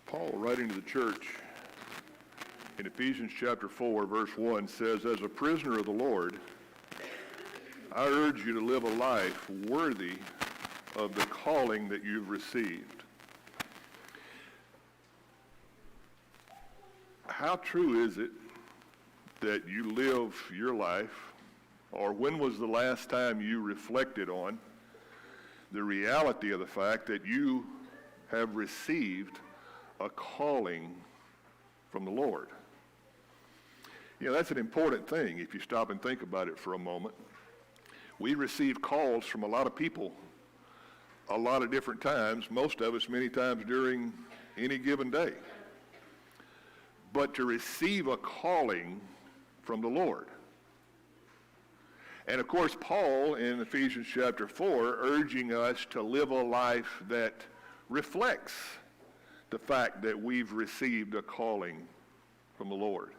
Paul, writing to the church in Ephesians chapter 4, verse 1, says, "As a prisoner of the Lord, I urge you to live a life worthy of the calling that you've received." How true is it that you live your life, or when was the last time you reflected on the reality of the fact that you have received a calling from the Lord? You know, that's an important thing if you stop and think about it for a moment. We receive calls from a lot of people a lot of different times, most of us many times during any given day. But to receive a calling from the Lord. And of course, Paul in Ephesians chapter 4 urging us to live a life that reflects the fact that we've received a calling from the Lord.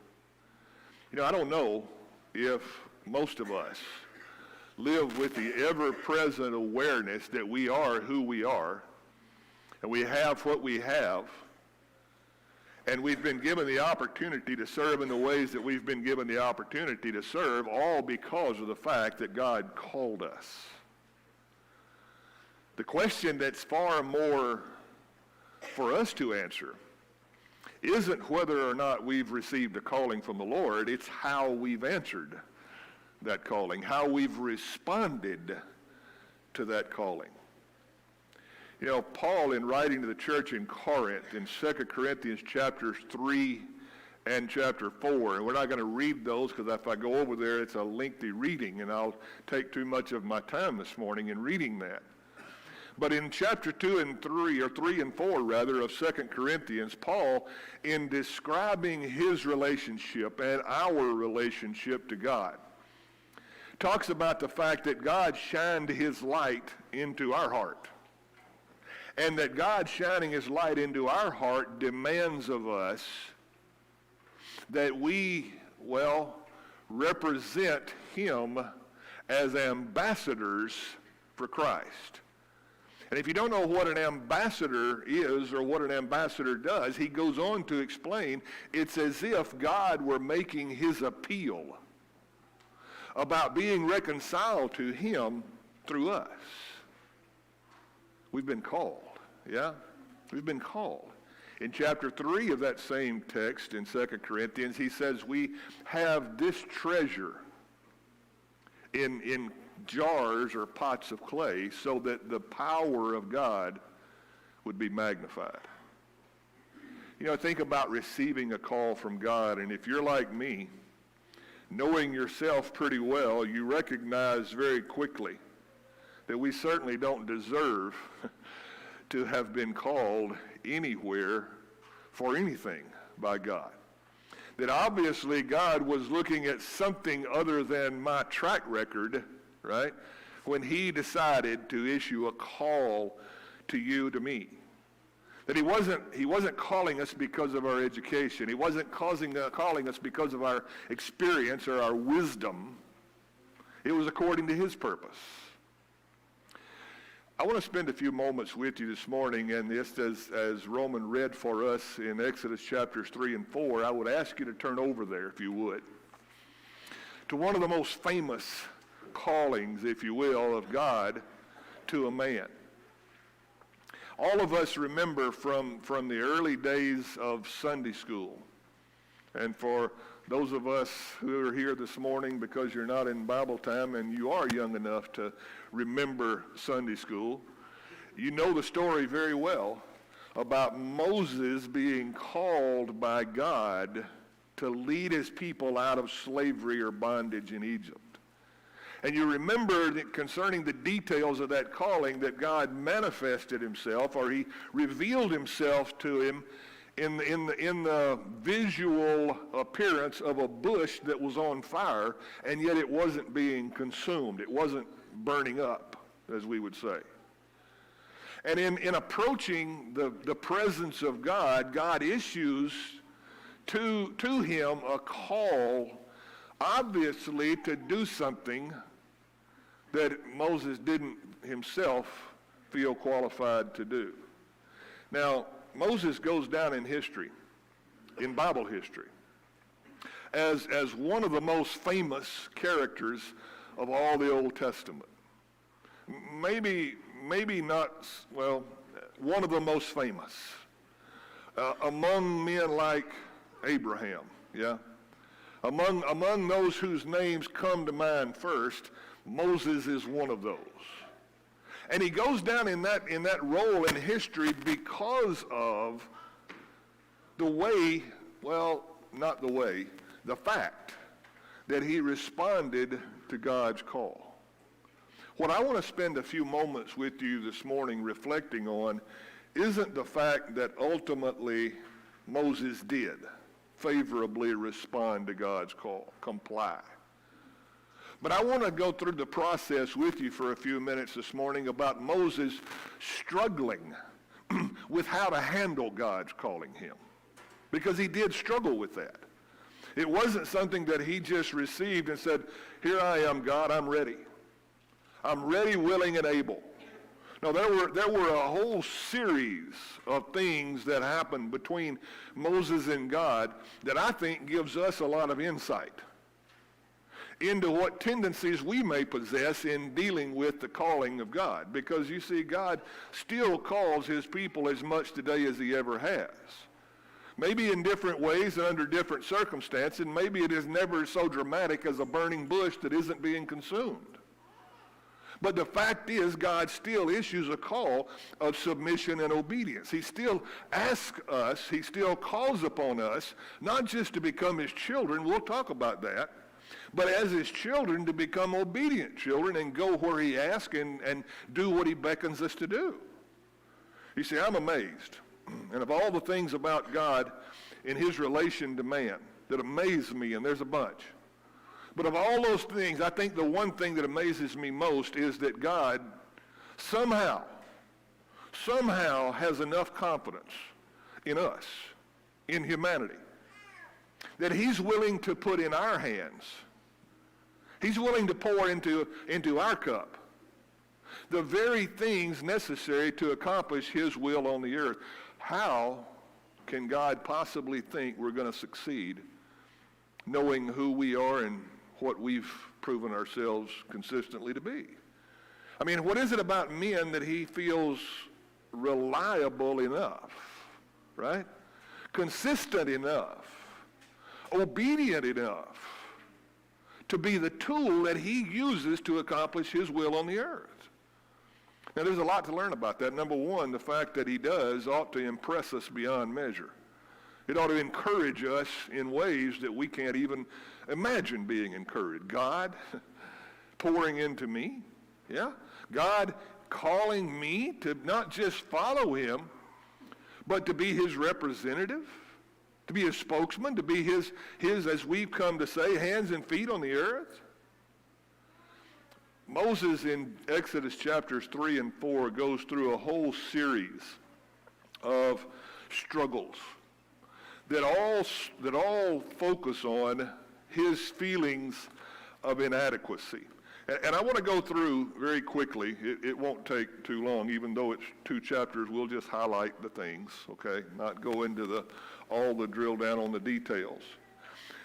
You know, I don't know if most of us live with the ever-present awareness that we are who we are, and we have what we have, and we've been given the opportunity to serve in the ways that we've been given the opportunity to serve, all because of the fact that God called us. The question that's far more for us to answer isn't whether or not we've received a calling from the Lord, it's how we've answered that calling, how we've responded to that calling. You know, Paul, in writing to the church in Corinth, in 2 Corinthians chapters 3 and chapter 4, and we're not going to read those because if I go over there, it's a lengthy reading, and I'll take too much of my time this morning in reading that. But in chapter 2 and 3, or 3 and 4 rather, of 2 Corinthians, Paul, in describing his relationship and our relationship to God, talks about the fact that God shined his light into our heart. And that God shining his light into our heart demands of us that we, represent him as ambassadors for Christ. And if you don't know what an ambassador is or what an ambassador does, he goes on to explain it's as if God were making his appeal about being reconciled to him through us. We've been called, yeah? We've been called. In chapter 3 of that same text in 2 Corinthians, he says we have this treasure in jars or pots of clay so that the power of God would be magnified. You know, think about receiving a call from God, and if you're like me, knowing yourself pretty well, you recognize very quickly that we certainly don't deserve to have been called anywhere for anything by God. That obviously God was looking at something other than my track record, right, when he decided to issue a call to you, to me. That he wasn't calling us because of our education. He wasn't calling us because of our experience or our wisdom. It was according to his purpose. I want to spend a few moments with you this morning, and just as Roman read for us in Exodus chapters 3 and 4, I would ask you to turn over there, if you would, to one of the most famous callings, if you will, of God to a man. All of us remember from the early days of Sunday school, and for those of us who are here this morning because you're not in Bible time and you are young enough to remember Sunday school, you know the story very well about Moses being called by God to lead his people out of slavery or bondage in Egypt. And you remember that concerning the details of that calling that God manifested himself, or he revealed himself to him in the visual appearance of a bush that was on fire, and yet it wasn't being consumed. It wasn't burning up, as we would say. And in approaching the presence of God, God issues to him a call, obviously, to do something that Moses didn't himself feel qualified to do. Now, Moses goes down in history, in Bible history, as one of the most famous characters of all the Old Testament. Maybe not, well, one of the most famous. Among men like Abraham, yeah? Among those whose names come to mind first, Moses is one of those. And he goes down in that role in history because of the way, well, not the way, the fact that he responded to God's call. What I want to spend a few moments with you this morning reflecting on isn't the fact that ultimately Moses did favorably respond to God's call, comply. But I want to go through the process with you for a few minutes this morning about Moses struggling with how to handle God's calling him. Because he did struggle with that. It wasn't something that he just received and said, here I am, God, I'm ready. I'm ready, willing, and able. No, there were a whole series of things that happened between Moses and God that I think gives us a lot of insight into what tendencies we may possess in dealing with the calling of God. Because you see, God still calls his people as much today as he ever has. Maybe in different ways and under different circumstances, and maybe it is never so dramatic as a burning bush that isn't being consumed. But the fact is, God still issues a call of submission and obedience. He still asks us, he still calls upon us, not just to become his children, we'll talk about that, but as his children to become obedient children and go where he asks and do what he beckons us to do. You see, I'm amazed. And of all the things about God in his relation to man that amaze me, and there's a bunch, but of all those things, I think the one thing that amazes me most is that God somehow has enough confidence in us, in humanity, that he's willing to put in our hands, he's willing to pour into our cup the very things necessary to accomplish his will on the earth. How can God possibly think we're going to succeed knowing who we are and what we've proven ourselves consistently to be? I mean, what is it about men that he feels reliable enough, right? Consistent enough, obedient enough to be the tool that he uses to accomplish his will on the earth? Now, there's a lot to learn about that. Number one, the fact that he does ought to impress us beyond measure. It ought to encourage us in ways that we can't even imagine being encouraged. God pouring into me, yeah? God calling me to not just follow him, but to be his representative, to be his spokesman, to be his, as we've come to say, hands and feet on the earth. Moses in Exodus chapters 3 and 4 goes through a whole series of struggles that all focus on his feelings of inadequacy. And I want to go through very quickly. It won't take too long, even though it's 2 chapters. We'll just highlight the things, okay? Not go into all the drill down on the details.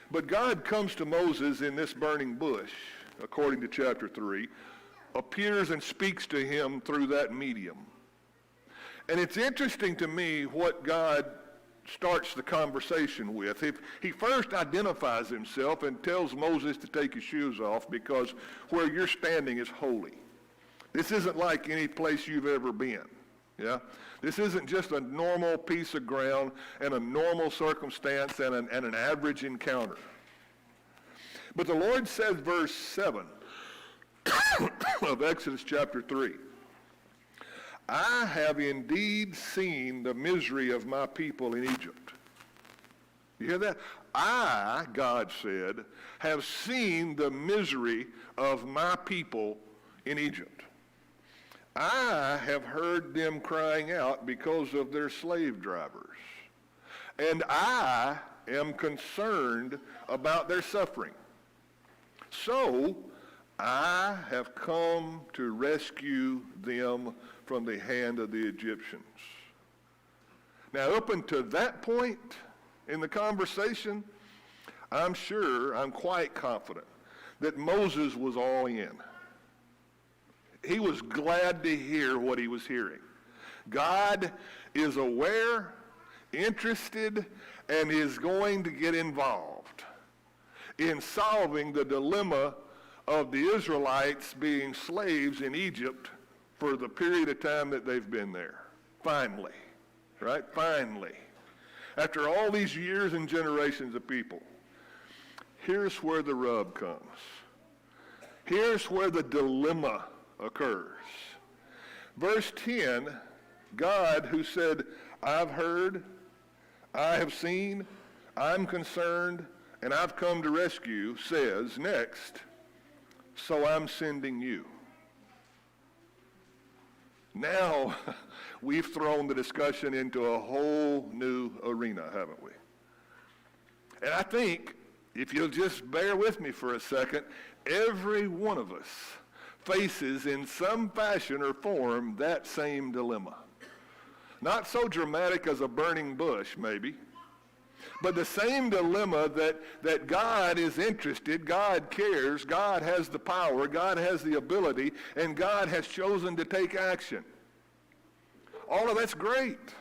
But God comes to Moses in this burning bush, according to chapter 3, appears and speaks to him through that medium. And it's interesting to me what God starts the conversation with. He first identifies himself and tells Moses to take his shoes off because where you're standing is holy. This isn't like any place you've ever been. Yeah? This isn't just a normal piece of ground and a normal circumstance and an average encounter. But the Lord says, verse 7 of Exodus chapter 3, I have indeed seen the misery of my people in Egypt. You hear that? I, God said, have seen the misery of my people in Egypt. I have heard them crying out because of their slave drivers. And I am concerned about their suffering. So I have come to rescue them from the hand of the Egyptians. Now, up until that point in the conversation, I'm quite confident that Moses was all in. He was glad to hear what he was hearing. God is aware, interested, and is going to get involved in solving the dilemma of the Israelites being slaves in Egypt for the period of time that they've been there. Finally, right? Finally. After all these years and generations of people, here's where the rub comes. Here's where the dilemma occurs. Verse 10, God, who said, I've heard, I have seen, I'm concerned, and I've come to rescue, says next, so I'm sending you. Now, we've thrown the discussion into a whole new arena, haven't we? And I think, if you'll just bear with me for a second, every one of us faces in some fashion or form that same dilemma. Not so dramatic as a burning bush, maybe, but the same dilemma that God is interested, God cares, God has the power, God has the ability, and God has chosen to take action. All of that's great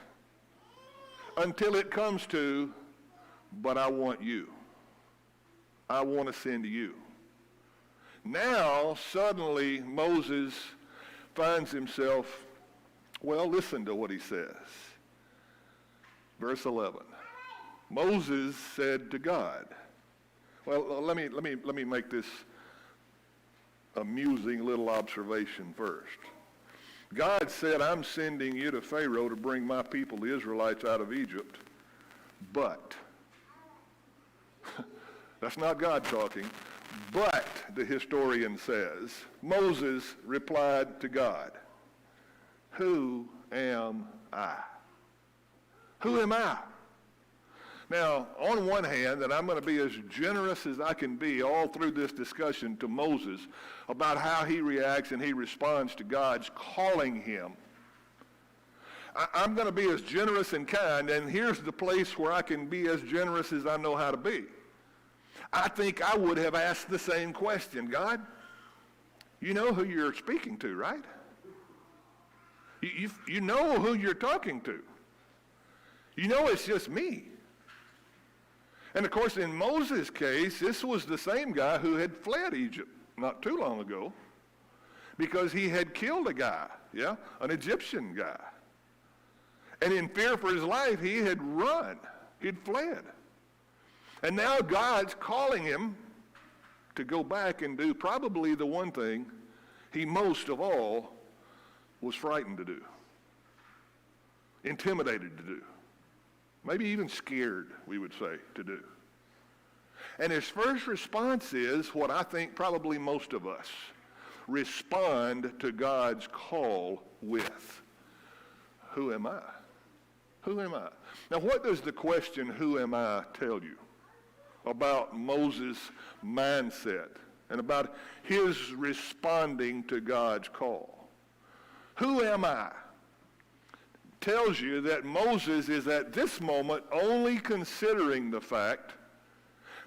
until it comes to, but I want you. I want to send you. Now, suddenly, Moses finds himself, well, listen to what he says. Verse 11. Moses said to God, well, let me make this amusing little observation first. God said, I'm sending you to Pharaoh to bring my people, the Israelites, out of Egypt, but, that's not God talking, but, the historian says, Moses replied to God, who am I? Who am I? Now, on one hand, and I'm going to be as generous as I can be all through this discussion to Moses about how he reacts and he responds to God's calling him. I'm going to be as generous and kind, and here's the place where I can be as generous as I know how to be. I think I would have asked the same question. God, you know who you're speaking to, right? You know who you're talking to. You know it's just me. And of course, in Moses' case, this was the same guy who had fled Egypt not too long ago because he had killed a guy, an Egyptian guy. And in fear for his life, he had run. He'd fled. And now God's calling him to go back and do probably the one thing he most of all was frightened to do, intimidated to do. Maybe even scared, we would say, to do. And his first response is what I think probably most of us respond to God's call with. Who am I? Who am I? Now, what does the question, who am I, tell you about Moses' mindset and about his responding to God's call? Who am I? Tells you that Moses is at this moment only considering the fact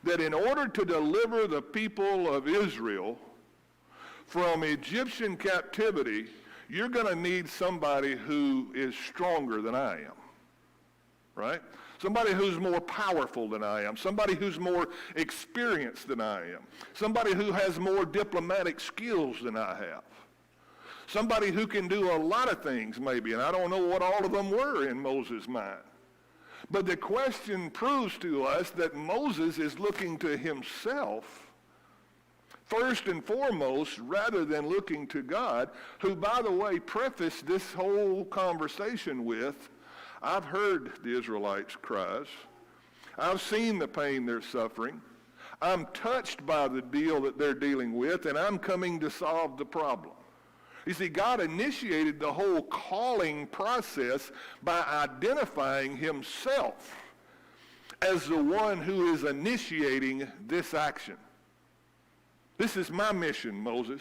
that in order to deliver the people of Israel from Egyptian captivity, you're going to need somebody who is stronger than I am, right? Somebody who's more powerful than I am, somebody who's more experienced than I am, somebody who has more diplomatic skills than I have. Somebody who can do a lot of things, maybe, and I don't know what all of them were in Moses' mind. But the question proves to us that Moses is looking to himself first and foremost rather than looking to God, who, by the way, prefaced this whole conversation with, I've heard the Israelites' cries. I've seen the pain they're suffering. I'm touched by the deal that they're dealing with, and I'm coming to solve the problem. You see, God initiated the whole calling process by identifying himself as the one who is initiating this action. This is my mission, Moses.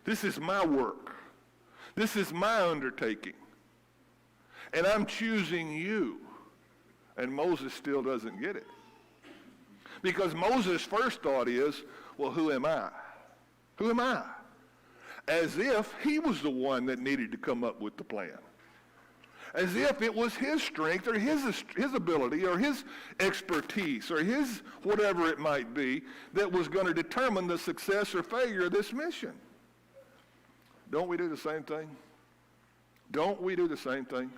This is my work. This is my undertaking. and I'm choosing you. And Moses still doesn't get it. Because Moses' first thought is, well, who am I? Who am I? As if he was the one that needed to come up with the plan. As if it was his strength or his ability or his expertise or his whatever it might be that was going to determine the success or failure of this mission. Don't we do the same thing? Don't we do the same thing?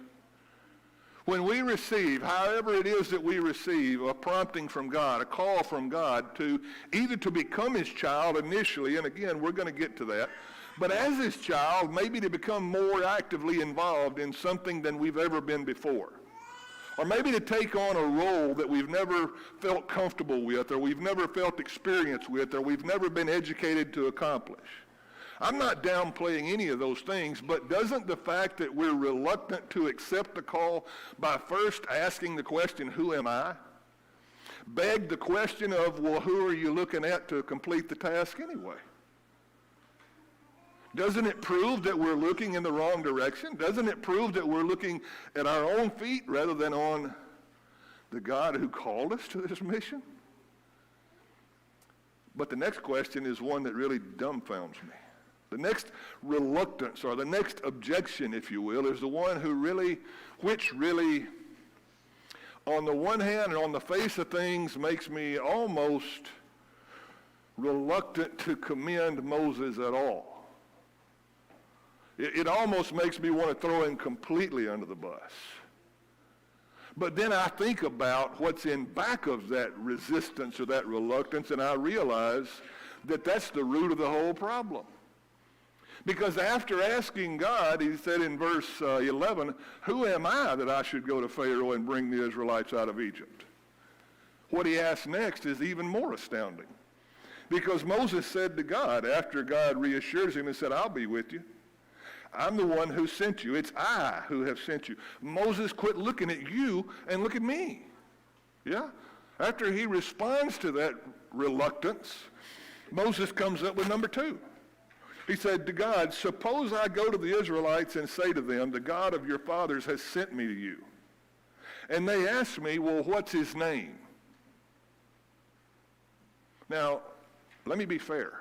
When we receive, however it is that we receive, a prompting from God, a call from God to either to become his child initially, and again, we're going to get to that, but as his child, maybe to become more actively involved in something than we've ever been before. Or maybe to take on a role that we've never felt comfortable with, or we've never felt experience with, or we've never been educated to accomplish. I'm not downplaying any of those things, but doesn't the fact that we're reluctant to accept the call by first asking the question, who am I, beg the question of, well, who are you looking at to complete the task anyway? Doesn't it prove that we're looking in the wrong direction? Doesn't it prove that we're looking at our own feet rather than on the God who called us to this mission? But the next question is one that really dumbfounds me. The next reluctance, or the next objection, if you will, is the one which really, on the one hand and on the face of things, makes me almost reluctant to commend Moses at all. It almost makes me want to throw him completely under the bus. But then I think about what's in back of that resistance or that reluctance, and I realize that that's the root of the whole problem. Because after asking God, he said in verse 11, who am I that I should go to Pharaoh and bring the Israelites out of Egypt? What he asked next is even more astounding. Because Moses said to God, after God reassures him and said, I'll be with you. I'm the one who sent you. It's I who have sent you. Moses, quit looking at you and look at me. Yeah? After he responds to that reluctance, Moses comes up with number 2. He said to God, suppose I go to the Israelites and say to them, the God of your fathers has sent me to you. And they ask me, well, what's his name? Now, let me be fair.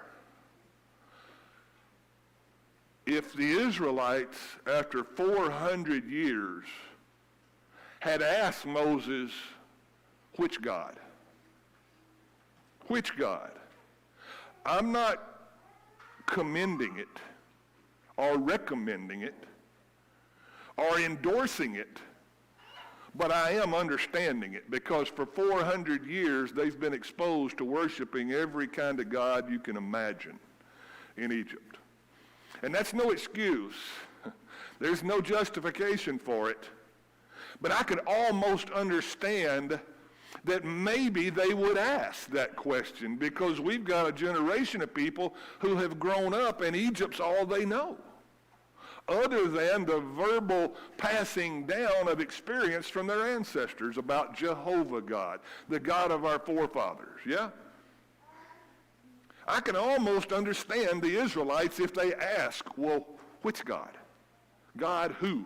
If the Israelites, after 400 years, had asked Moses, which God? Which God? I'm not commending it or recommending it or endorsing it, but I am understanding it because for 400 years they've been exposed to worshiping every kind of God you can imagine in Egypt. And that's no excuse. There's no justification for it. But I could almost understand that maybe they would ask that question because we've got a generation of people who have grown up and Egypt's all they know, other than the verbal passing down of experience from their ancestors about Jehovah God, the God of our forefathers, yeah? I can almost understand the Israelites if they ask, well, which God? God who?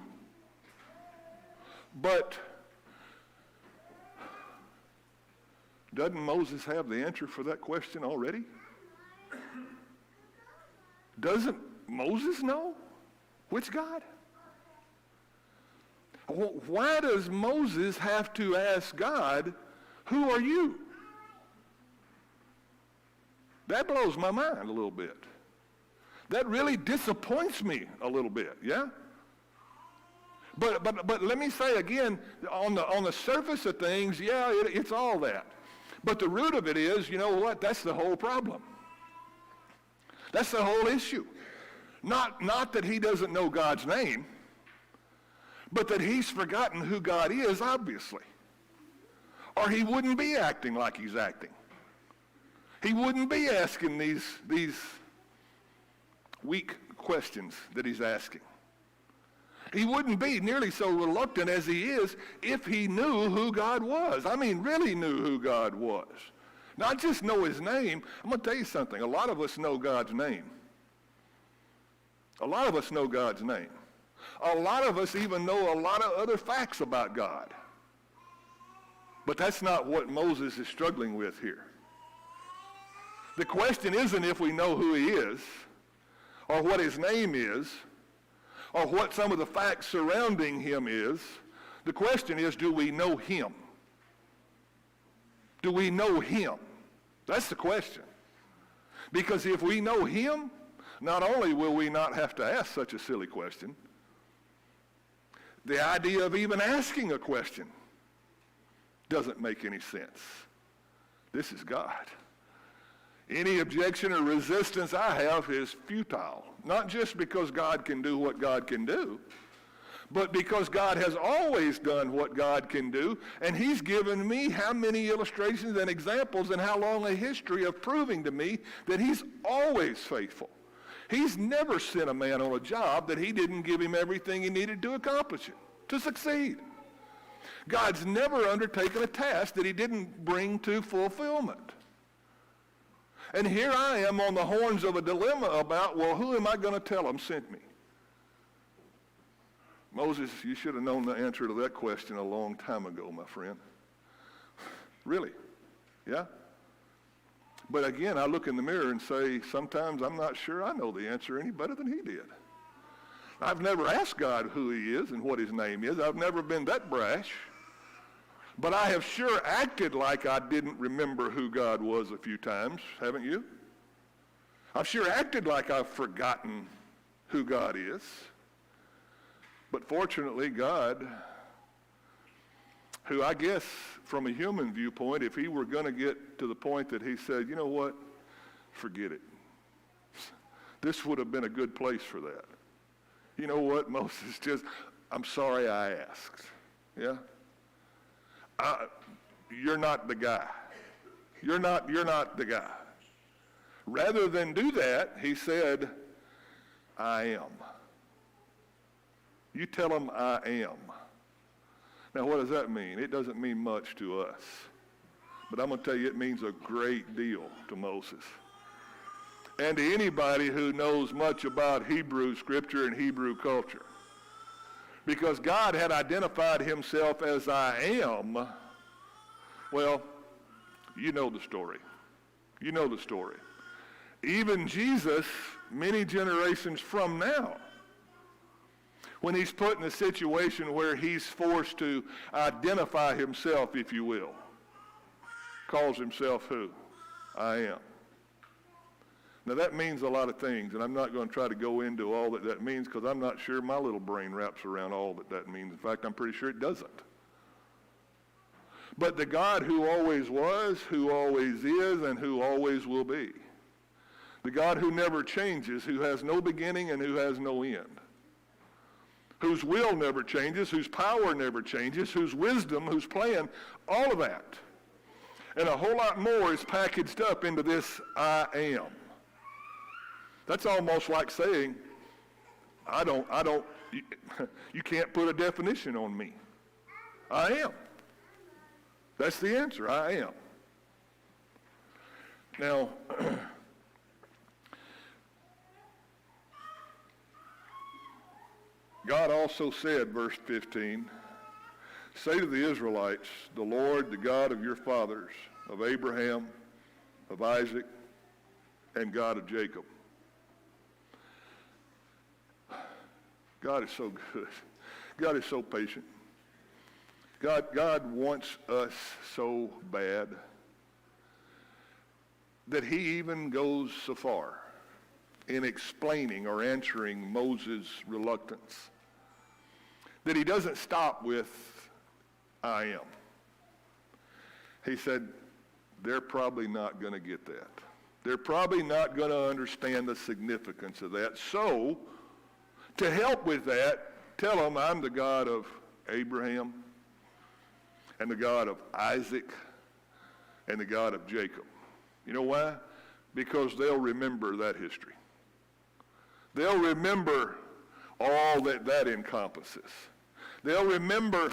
But doesn't Moses have the answer for that question already? Doesn't Moses know which God? Why does Moses have to ask God, who are you? That blows my mind a little bit. That really disappoints me a little bit, yeah? But let me say again, on the surface of things, yeah, it's all that. But the root of it is, you know what, that's the whole problem. That's the whole issue. Not that he doesn't know God's name, but that he's forgotten who God is, obviously. Or he wouldn't be acting like he's acting. He wouldn't be asking these weak questions that he's asking. He wouldn't be nearly so reluctant as he is if he knew who God was. I mean, really knew who God was. Not just know his name. I'm going to tell you something. A lot of us know God's name. A lot of us know God's name. A lot of us even know a lot of other facts about God. But that's not what Moses is struggling with here. The question isn't if we know who he is, or what his name is, or what some of the facts surrounding him is. The question is, do we know him? Do we know him? That's the question. Because if we know him, not only will we not have to ask such a silly question, the idea of even asking a question doesn't make any sense. This is God. Any objection or resistance I have is futile. Not just because God can do what God can do, but because God has always done what God can do, and he's given me how many illustrations and examples and how long a history of proving to me that he's always faithful. He's never sent a man on a job that he didn't give him everything he needed to accomplish it, to succeed. God's never undertaken a task that he didn't bring to fulfillment. And here I am on the horns of a dilemma about, well, who am I going to tell him sent me? Moses, you should have known the answer to that question a long time ago, my friend. Really? Yeah? But again, I look in the mirror and say, sometimes I'm not sure I know the answer any better than he did. I've never asked God who he is and what his name is. I've never been that brash. But I have sure acted like I didn't remember who God was a few times, haven't you? I've sure acted like I've forgotten who God is. But fortunately, God, who I guess from a human viewpoint, if he were going to get to the point that he said, you know what, forget it. This would have been a good place for that. You know what, Moses, I'm sorry I asked. Yeah? You're not the guy. You're not the guy. Rather than do that, he said, I am. You tell him I am. Now, what does that mean? It doesn't mean much to us. But I'm going to tell you, it means a great deal to Moses. And to anybody who knows much about Hebrew scripture and Hebrew culture. Because God had identified himself as I am. Well, you know the story. You know the story. Even Jesus, many generations from now, when he's put in a situation where he's forced to identify himself, if you will, calls himself who? I am. Now that means a lot of things, and I'm not going to try to go into all that means because I'm not sure my little brain wraps around all that means. In fact, I'm pretty sure it doesn't. But the God who always was, who always is, and who always will be. The God who never changes, who has no beginning and who has no end. Whose will never changes, whose power never changes, whose wisdom, whose plan, all of that. And a whole lot more is packaged up into this I am. That's almost like saying, you can't put a definition on me. I am. That's the answer, I am. Now, God also said, verse 15, say to the Israelites, the Lord, the God of your fathers, of Abraham, of Isaac, and God of Jacob. God is so good. God is so patient. God wants us so bad that he even goes so far in explaining or answering Moses' reluctance that he doesn't stop with, I am. He said, they're probably not going to get that. They're probably not going to understand the significance of that. So, to help with that, tell them I'm the God of Abraham and the God of Isaac and the God of Jacob. You know why? Because they'll remember that history. They'll remember all that encompasses. They'll remember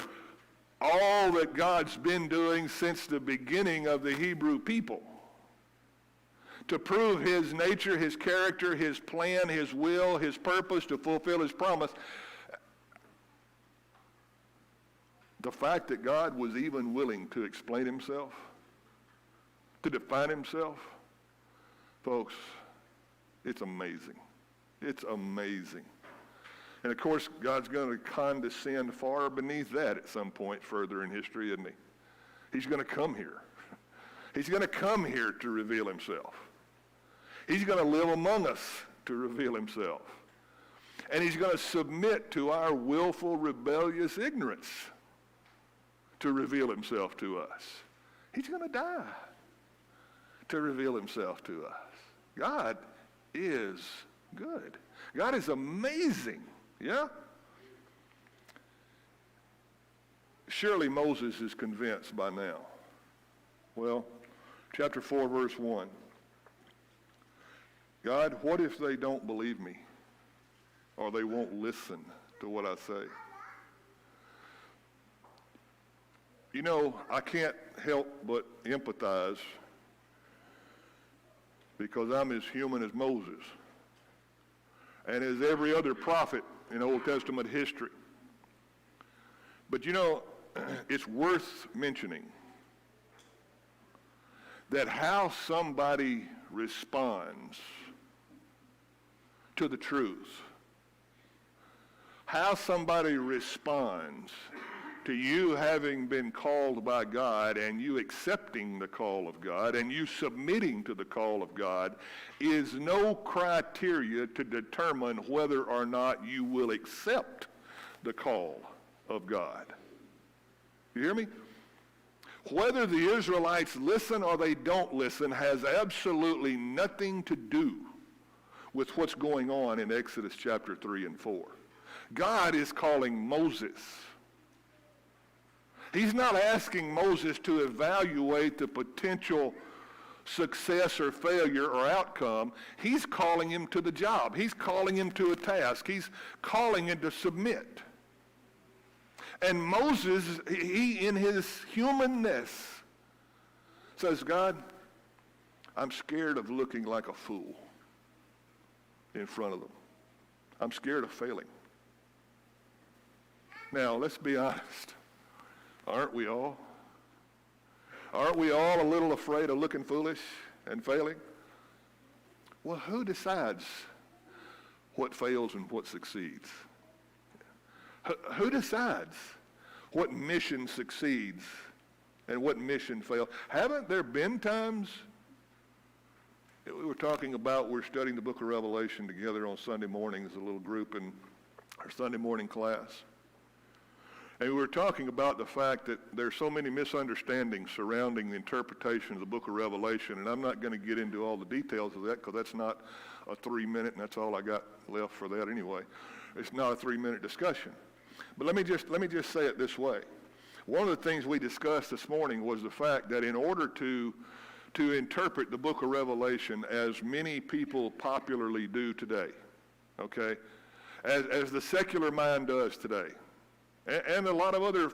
all that God's been doing since the beginning of the Hebrew people to prove his nature, his character, his plan, his will, his purpose, to fulfill his promise. The fact that God was even willing to explain himself, to define himself, folks, it's amazing. It's amazing. And of course, God's going to condescend far beneath that at some point further in history, isn't he? He's going to come here. He's going to come here to reveal himself. He's going to live among us to reveal himself. And he's going to submit to our willful, rebellious ignorance to reveal himself to us. He's going to die to reveal himself to us. God is good. God is amazing. Yeah? Surely Moses is convinced by now. Well, chapter 4, verse 1. God, what if they don't believe me? Or they won't listen to what I say? You know, I can't help but empathize because I'm as human as Moses and as every other prophet in Old Testament history. But you know, it's worth mentioning that how somebody responds to the truth, how somebody responds to you having been called by God and you accepting the call of God and you submitting to the call of God is no criteria to determine whether or not you will accept the call of God. You hear me? Whether the Israelites listen or they don't listen has absolutely nothing to do with what's going on in Exodus chapter 3 and 4. God is calling Moses. He's not asking Moses to evaluate the potential success or failure or outcome. He's calling him to the job. He's calling him to a task. He's calling him to submit. And Moses, he in his humanness says, God, I'm scared of looking like a fool in front of them. I'm scared of failing. Now, let's be honest. Aren't we all? Aren't we all a little afraid of looking foolish and failing? Well, who decides what fails and what succeeds? Who decides what mission succeeds and what mission fails? Haven't there been times that we were talking about, we're studying the book of Revelation together on Sunday mornings, a little group in our Sunday morning class. And we were talking about the fact that there's so many misunderstandings surrounding the interpretation of the book of Revelation, and I'm not going to get into all the details of that because that's not a 3-minute, and that's all I got left for that anyway. It's not a 3-minute discussion. But let me just say it this way. One of the things we discussed this morning was the fact that in order to interpret the book of Revelation as many people popularly do today, okay, as the secular mind does today, and a lot of other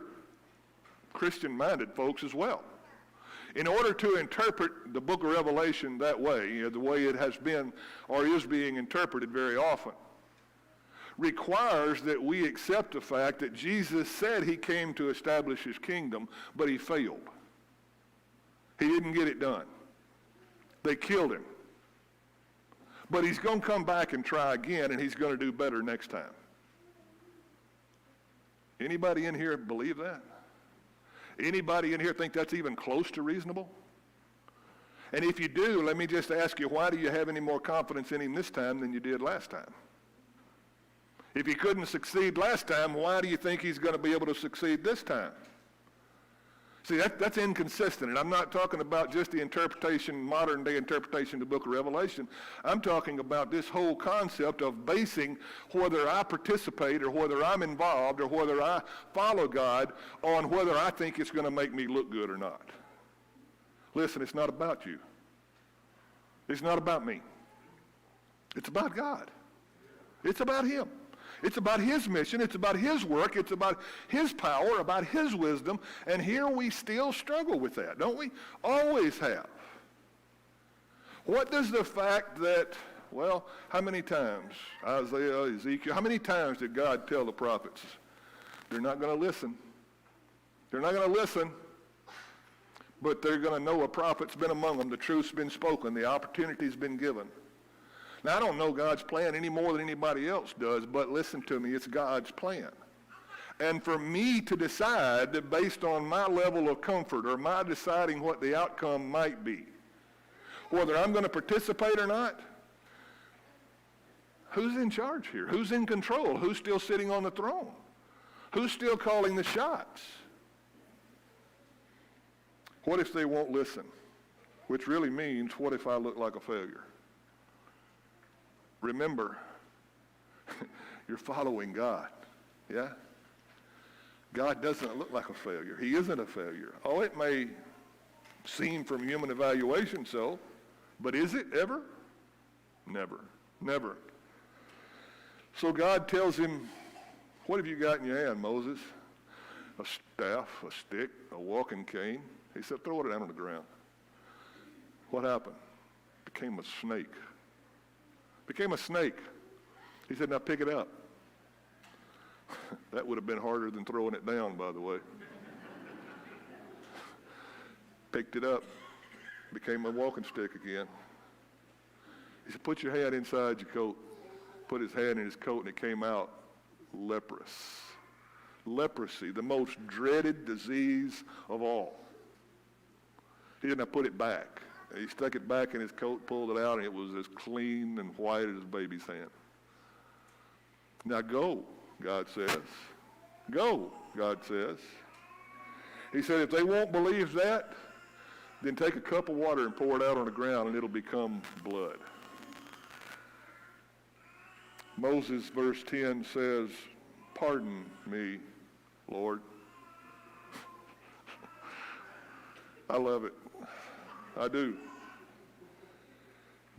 Christian-minded folks as well. In order to interpret the book of Revelation that way, the way it has been or is being interpreted very often, requires that we accept the fact that Jesus said he came to establish his kingdom, but he failed. He didn't get it done. They killed him. But he's going to come back and try again, and he's going to do better next time. Anybody in here believe that? Anybody in here think that's even close to reasonable? And if you do, let me just ask you, why do you have any more confidence in him this time than you did last time? If he couldn't succeed last time, why do you think he's going to be able to succeed this time? See, that's inconsistent, and I'm not talking about just the interpretation, modern-day interpretation of the book of Revelation. I'm talking about this whole concept of basing whether I participate or whether I'm involved or whether I follow God on whether I think it's going to make me look good or not. Listen, it's not about you. It's not about me. It's about God. It's about him. It's about his mission. It's about his work. It's about his power, about his wisdom. And here we still struggle with that, don't we? Always have. What does the fact that, well, how many times, Isaiah, Ezekiel, how many times did God tell the prophets, they're not going to listen. They're not going to listen, but they're going to know a prophet's been among them. The truth's been spoken. The opportunity's been given. Now, I don't know God's plan any more than anybody else does, but listen to me, it's God's plan. And for me to decide that based on my level of comfort or my deciding what the outcome might be, whether I'm going to participate or not, who's in charge here? Who's in control? Who's still sitting on the throne? Who's still calling the shots? What if they won't listen? Which really means, what if I look like a failure? Remember, you're following God, yeah? God doesn't look like a failure. He isn't a failure. Oh, it may seem from human evaluation so, but is it ever? Never, never. So God tells him, what have you got in your hand, Moses? A staff, a stick, a walking cane. He said, throw it down on the ground. What happened? Became a snake. Became a snake. He said, now pick it up. That would have been harder than throwing it down, by the way. Picked it up. Became a walking stick again. He said, put your hand inside your coat. Put his hand in his coat, and it came out leprous. Leprosy, the most dreaded disease of all. He didn't put it back. He stuck it back in his coat, pulled it out, and it was as clean and white as a baby's hand. Now go, God says. Go, God says. He said, if they won't believe that, then take a cup of water and pour it out on the ground, and it'll become blood. Moses, verse 10 says, pardon me, Lord. I love it. I do.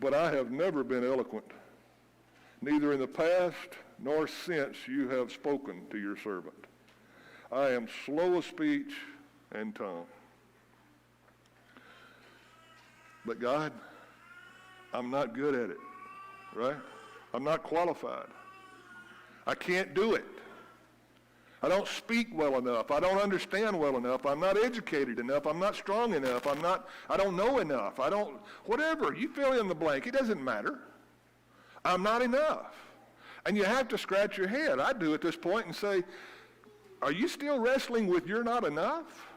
But I have never been eloquent, neither in the past nor since you have spoken to your servant. I am slow of speech and tongue. But God, I'm not good at it, right? I'm not qualified. I can't do it. I don't speak well enough. I don't understand well enough. I'm not educated enough. I'm not strong enough. I don't know enough. Whatever. You fill in the blank. It doesn't matter. I'm not enough. And you have to scratch your head. I do at this point and say, are you still wrestling with you're not enough?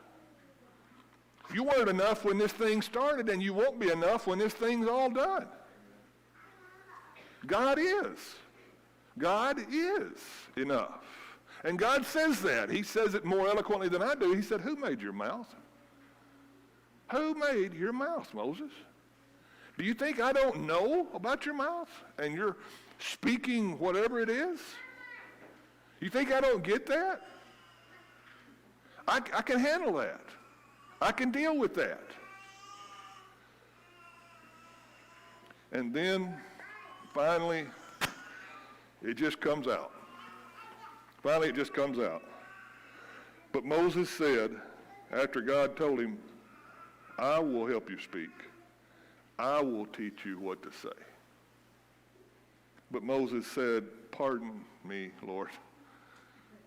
You weren't enough when this thing started, and you won't be enough when this thing's all done. God is. God is enough. And God says that. He says it more eloquently than I do. He said, who made your mouth? Who made your mouth, Moses? Do you think I don't know about your mouth and you're speaking whatever it is? You think I don't get that? I can handle that. I can deal with that. And then, finally, it just comes out. Finally, it just comes out. But Moses said, after God told him, I will help you speak. I will teach you what to say. But Moses said, pardon me, Lord,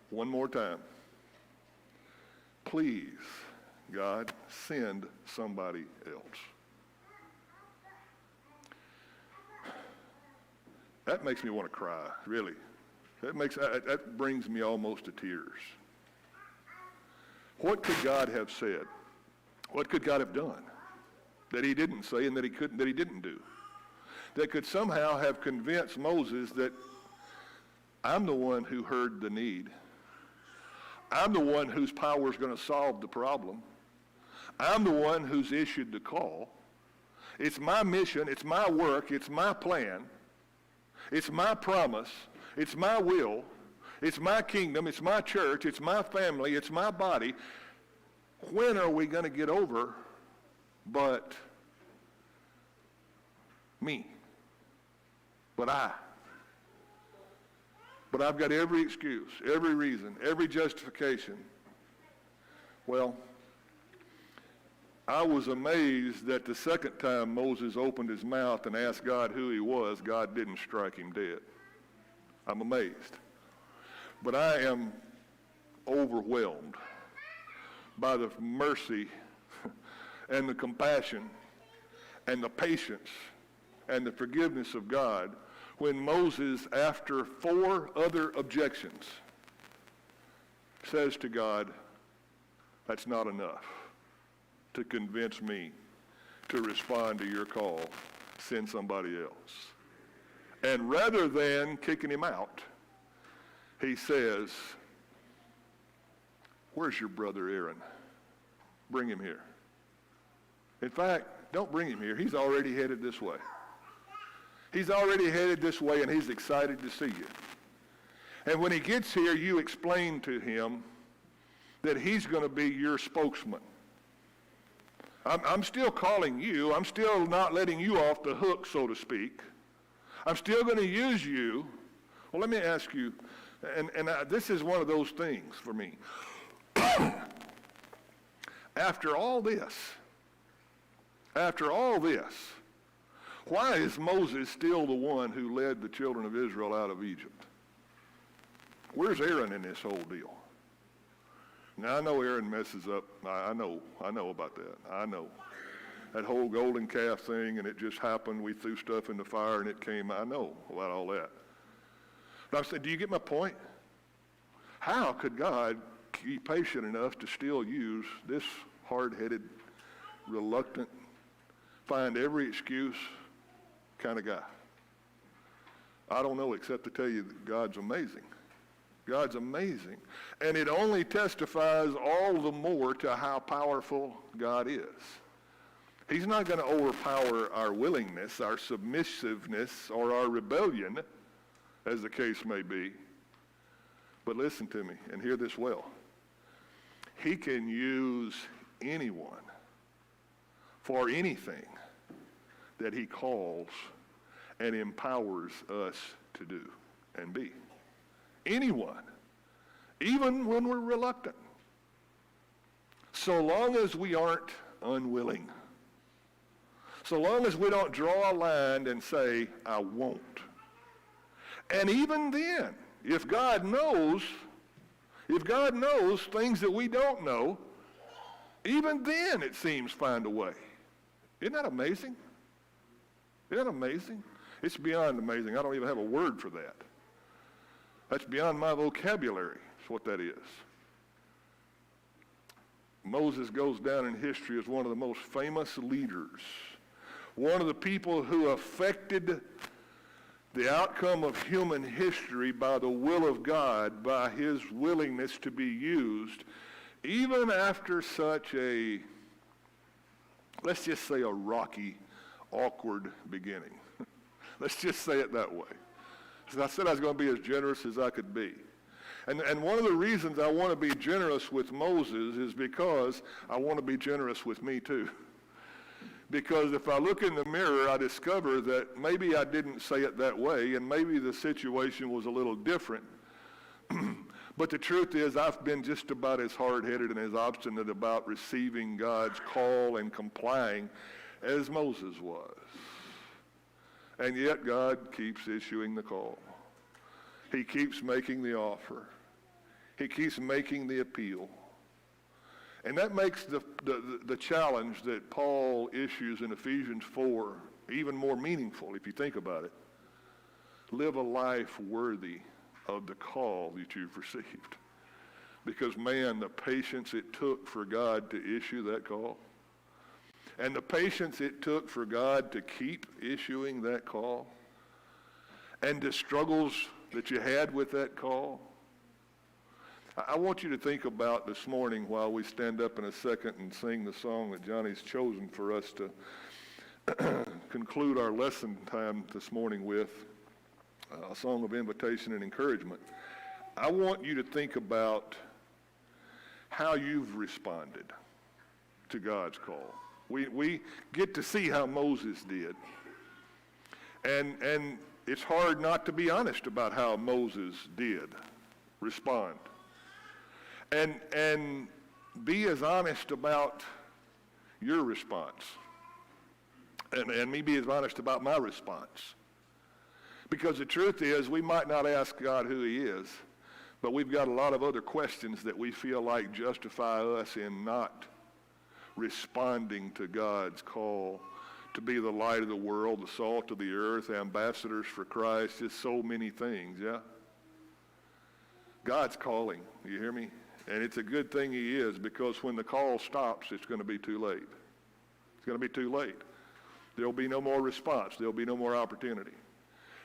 one more time. Please, God, send somebody else. That makes me want to cry, really. That brings me almost to tears. What could God have said? What could God have done that he didn't say and that he didn't do? That could somehow have convinced Moses that I'm the one who heard the need. I'm the one whose power is going to solve the problem. I'm the one who's issued the call. It's my mission, it's my work, it's my plan, it's my promise, it's my will, it's my kingdom, it's my church, it's my family, it's my body. When are we going to get over but me? But I've got every excuse, every reason, every justification. Well, I was amazed that the second time Moses opened his mouth and asked God who he was, God didn't strike him dead. I'm amazed. But I am overwhelmed by the mercy and the compassion and the patience and the forgiveness of God when Moses, after 4 other objections, says to God, that's not enough to convince me to respond to your call. Send somebody else. And rather than kicking him out, he says, where's your brother Aaron? Bring him here. In fact, don't bring him here. He's already headed this way. He's already headed this way, and he's excited to see you. And when he gets here, you explain to him that he's going to be your spokesman. I'm still calling you. I'm still not letting you off the hook, so to speak. I'm still going to use you. Well, let me ask you, and this is one of those things for me. After all this, why is Moses still the one who led the children of Israel out of Egypt? Where's Aaron in this whole deal? Now, I know Aaron messes up. I know about that. I know. That whole golden calf thing, and it just happened. We threw stuff in the fire, and it came. I know about all that. But I said, do you get my point? How could God be patient enough to still use this hard-headed, reluctant, find every excuse kind of guy? I don't know, except to tell you that God's amazing. God's amazing. And it only testifies all the more to how powerful God is. He's not going to overpower our willingness, our submissiveness, or our rebellion, as the case may be. But listen to me and hear this well. He can use anyone for anything that he calls and empowers us to do and be. Anyone, even when we're reluctant, so long as we aren't unwilling, so long as we don't draw a line and say, I won't. And even then, if God knows things that we don't know, even then it seems find a way. Isn't that amazing? Isn't that amazing? It's beyond amazing. I don't even have a word for that. That's beyond my vocabulary, is what that is. Moses goes down in history as one of the most famous leaders, one of the people who affected the outcome of human history by the will of God, by his willingness to be used, even after such a, let's just say, a rocky, awkward beginning. Let's just say it that way. I said I was going to be as generous as I could be. And one of the reasons I want to be generous with Moses is because I want to be generous with me too. Because if I look in the mirror, I discover that maybe I didn't say it that way, and maybe the situation was a little different. But the truth is, I've been just about as hard-headed and as obstinate about receiving God's call and complying as Moses was. And yet God keeps issuing the call. He keeps making the offer. He keeps making the appeal. And that makes the challenge that Paul issues in Ephesians 4 even more meaningful if you think about it. Live a life worthy of the call that you've received. Because, man, the patience it took for God to issue that call, and the patience it took for God to keep issuing that call, and the struggles that you had with that call. I want you to think about this morning while we stand up in a second and sing the song that Johnny's chosen for us to conclude our lesson time this morning with, a song of invitation and encouragement. I want you to think about how you've responded to God's call. We get to see how Moses did. And it's hard not to be honest about how Moses did respond. And be as honest about your response. And me be as honest about my response. Because the truth is, we might not ask God who he is, But we've got a lot of other questions that we feel like justify us in not responding to God's call to be the light of the world, the salt of the earth, ambassadors for Christ, just so many things, yeah? God's calling, you hear me? And it's a good thing he is, because when the call stops, it's going to be too late. It's going to be too late. There'll be no more response. There'll be no more opportunity.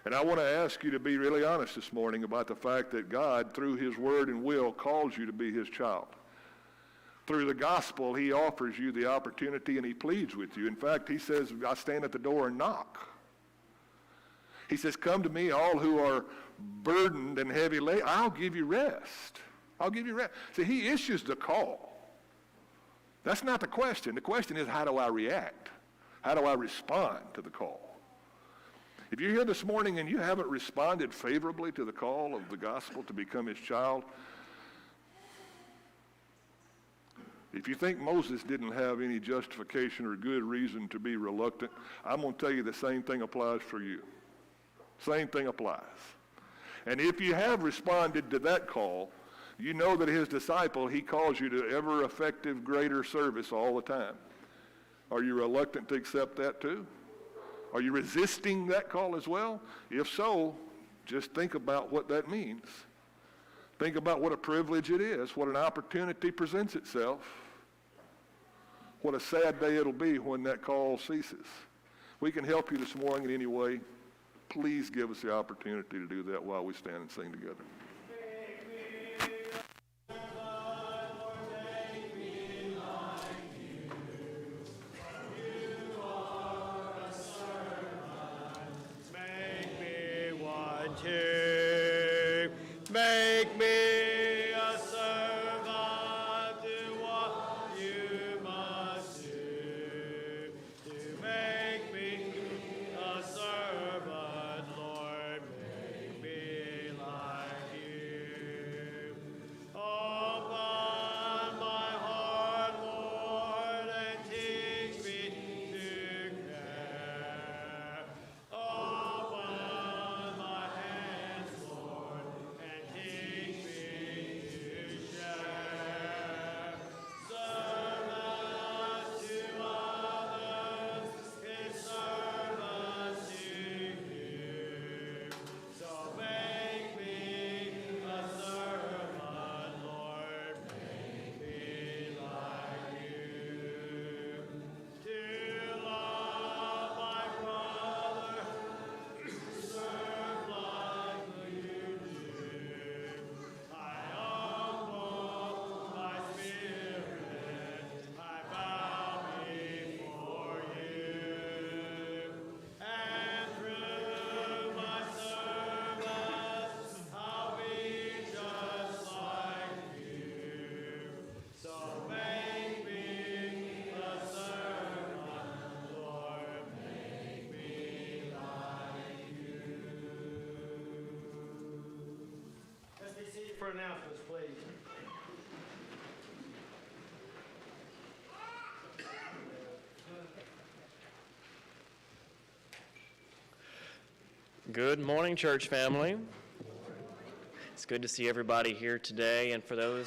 And I want to ask you to be really honest this morning about the fact that God, through his word and will, calls you to be his child. Through the gospel, he offers you the opportunity and he pleads with you. In fact, he says, I stand at the door and knock. He says, come to me, all who are burdened and heavy laden. I'll give you rest. I'll give you rest. See, he issues the call. That's not the question. The question is, how do I react? How do I respond to the call? If you're here this morning and you haven't responded favorably to the call of the gospel to become his child, if you think Moses didn't have any justification or good reason to be reluctant, I'm going to tell you the same thing applies for you. Same thing applies. And if you have responded to that call, you know that his disciple, he calls you to ever effective greater service all the time. Are you reluctant to accept that too? Are you resisting that call as well? If so, just think about what that means. Think about what a privilege it is, what an opportunity presents itself. What a sad day it'll be when that call ceases. We can help you this morning in any way. Please give us the opportunity to do that while we stand and sing together. Make me a servant, do what you must do. To make me a servant, Lord, make me like you. Open my heart, Lord, and teach me to care. Open my hands, Lord, and teach me to share. Servant to others is servant to you. So make me a servant, Lord, make me like you. To love my brother, serve like you do. I humble my spirit, I bow before you. And through my service, I'll be just like you. So make me a servant, Lord, make me like you. Let's be seated for announcements, please. Good morning, church family. It's good to see everybody here today, and for those